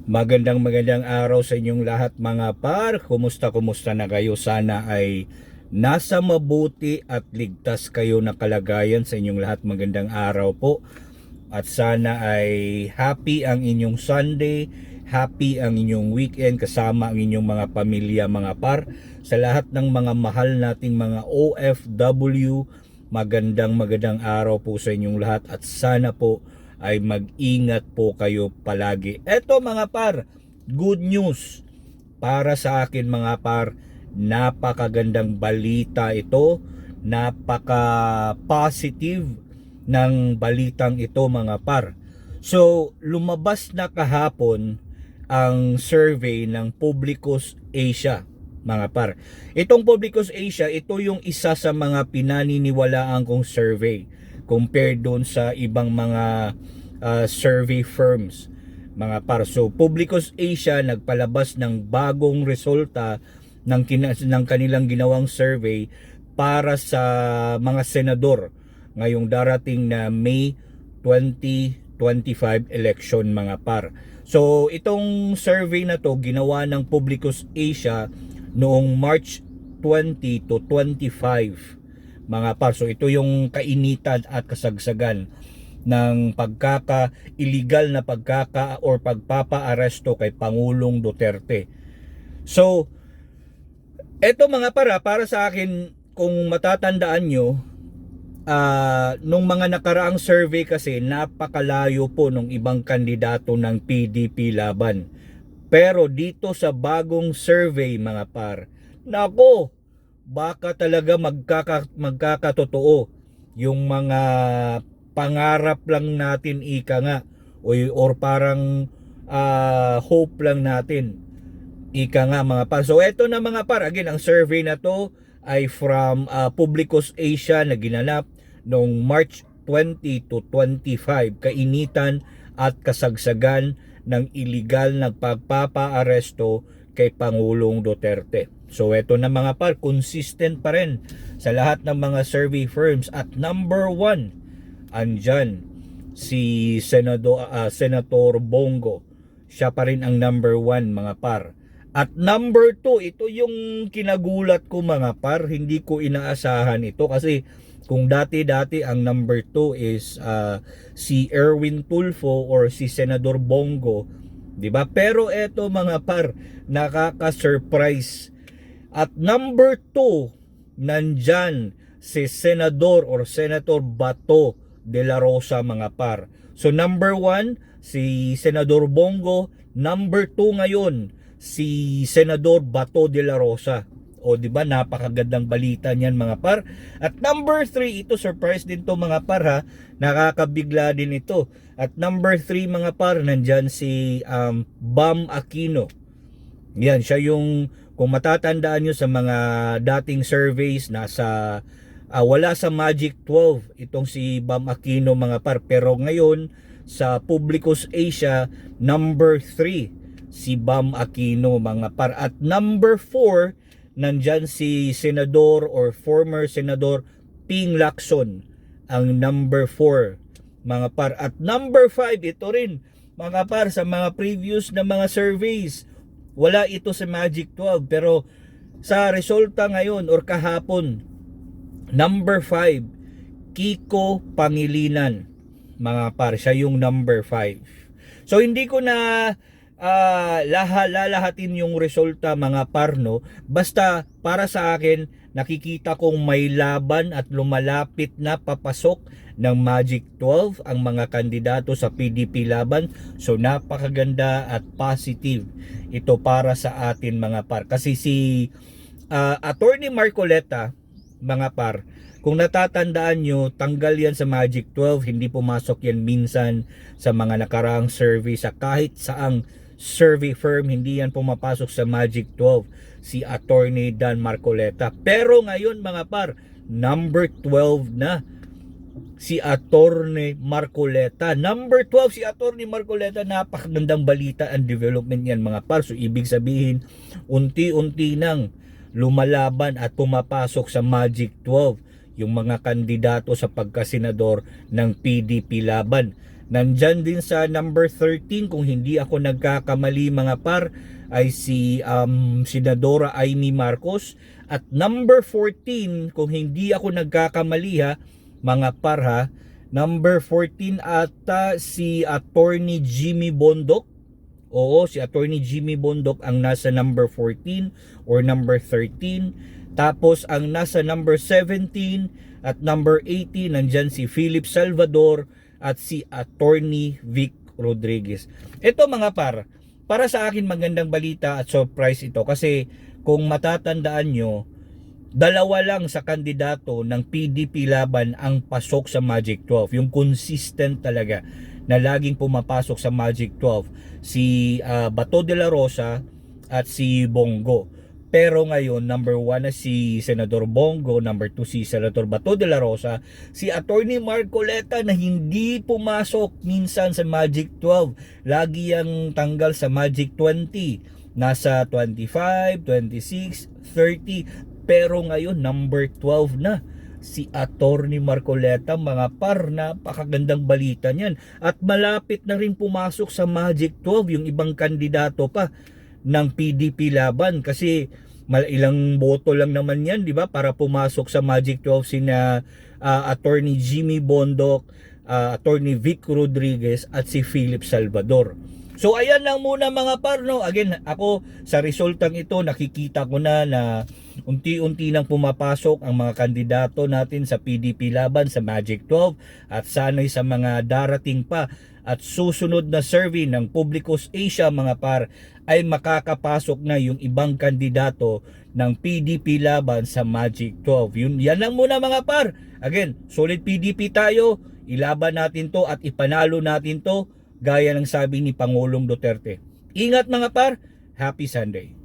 Magandang araw sa inyong lahat mga par. Kumusta na kayo? Sana ay nasa mabuti at ligtas kayo na kalagayan sa inyong lahat. Magandang araw po. At sana ay happy ang inyong Sunday, happy ang inyong weekend kasama ang inyong mga pamilya mga par. Sa lahat ng mga mahal nating mga OFW, magandang araw po sa inyong lahat at sana po ay mag-ingat po kayo palagi. Eto mga par, good news para sa akin mga par. Napakagandang balita ito, napaka-positive ng balitang ito mga par. So, lumabas na kahapon ang survey ng Publicus Asia mga par. Itong Publicus Asia, ito yung isa sa mga pinaniniwalaan kong survey compared doon sa ibang mga survey firms mga par. So Publicus Asia nagpalabas ng bagong resulta ng kanilang ginawang survey para sa mga senador ngayong darating na May 2025 election mga par. So itong survey na to ginawa ng Publicus Asia noong March 20 to 25 mga par. So ito yung kainitan at kasagsagan ng illegal na or pagpapaaresto kay Pangulong Duterte. So eto mga para sa akin, kung matatandaan nyo, nung mga nakaraang survey kasi napakalayo po nung ibang kandidato ng PDP laban. Pero dito sa bagong survey mga par, nako, baka talaga magkakatotoo yung mga pangarap lang natin ika nga or parang hope lang natin ika nga mga par. So eto na mga par, again ang survey na to ay from Publicus Asia na ginanap noong March 20 to 25. Kainitan at kasagsagan ng illegal na pagpapaaresto kay Pangulong Duterte. So eto na mga par, consistent pa rin sa lahat ng mga survey firms at number 1 andyan si Senator Bongo. Siya pa rin ang number 1 mga par. At number 2, ito yung kinagulat ko mga par, hindi ko inaasahan ito kasi kung dati ang number 2 is si Erwin Tulfo or si Senador Bongo, 'di ba? Pero eto mga par, nakaka-surprise. At number 2, nandyan si Senador or Senator Bato de la Rosa mga par. So number 1 si Senador Bongo, number 2 ngayon si Senador Bato de la Rosa. O di ba, napakagandang balita niyan mga par. At number 3, ito surprise din to mga par ha. Nakakabigla din ito. At number 3 mga par, nandyan si Bam Aquino. Yan, siya yung, kung matatandaan nyo sa mga dating surveys, wala sa Magic 12 itong si Bam Aquino mga par. Pero ngayon sa Publicus Asia, number 3 si Bam Aquino mga par. At number 4, nandyan si Senador or former Senador Ping Lacson, ang number 4 mga par. At number 5, ito rin mga par, sa mga previous na mga surveys wala ito sa Magic 12, pero sa resulta ngayon or kahapon, number 5 Kiko Pangilinan mga par, siya yung number 5. So hindi ko na lalahatin yung resulta mga par, no? Basta para sa akin, nakikita kong may laban at lumalapit na papasok ng Magic 12 ang mga kandidato sa PDP laban. So napakaganda at positive ito para sa atin mga par. Kasi si Attorney Marcoleta mga par, kung natatandaan nyo, tanggal yan sa Magic 12. Hindi pumasok yan minsan sa mga nakaraang survey sa kahit saang survey firm. Hindi yan pumapasok sa Magic 12 si Attorney Dan Marcoleta. Pero ngayon mga par, number 12 na si Attorney Marcoleta. Number 12 si Attorney Marcoleta. Napakagandang balita and development yan mga par. So ibig sabihin, unti-unti nang lumalaban at pumapasok sa Magic 12 yung mga kandidato sa pagkasenador ng PDP laban. Nandyan din sa number 13 kung hindi ako nagkakamali mga par ay si Senadora Amy Marcos, at number 14 kung hindi ako nagkakamali ha mga par ha, number 14 ata si Attorney Jimmy Bondoc. Oo, si Attorney Jimmy Bondoc ang nasa number 14 or number 13. Tapos ang nasa number 17 at number 18 nandyan si Philip Salvador at si Attorney Vic Rodriguez. Ito mga par, para sa akin magandang balita at surprise ito kasi kung matatandaan nyo, dalawa lang sa kandidato ng PDP laban ang pasok sa Magic 12. Yung consistent talaga na laging pumapasok sa Magic 12. Si Bato de la Rosa at si Bongo. Pero ngayon, number 1 na si Senador Bongo, number 2 si Senator Bato de la Rosa, si Attorney Marcoleta na hindi pumasok minsan sa Magic 12. Lagi yang tanggal sa Magic 20. Nasa 25, 26, 30. Pero ngayon, number 12 na si Attorney Marcoleta mga par, napakagandang balita niyan. At malapit na rin pumasok sa Magic 12 yung ibang kandidato pa ng PDP laban kasi ilang boto lang naman yan, di ba, para pumasok sa Magic 12 sina Attorney Jimmy Bondoc, Attorney Vic Rodriguez at si Philip Salvador. So ayan lang muna mga par, no. Again, ako sa resultang ito nakikita ko na unti-unti nang pumapasok ang mga kandidato natin sa PDP laban sa Magic 12 at sana'y sa mga darating pa at susunod na survey ng Publicus Asia mga par ay makakapasok na yung ibang kandidato ng PDP laban sa Magic 12. Yan lang muna mga par. Again, solid PDP tayo, ilaban natin to at ipanalo natin to gaya ng sabi ni Pangulong Duterte. Ingat mga par, happy Sunday.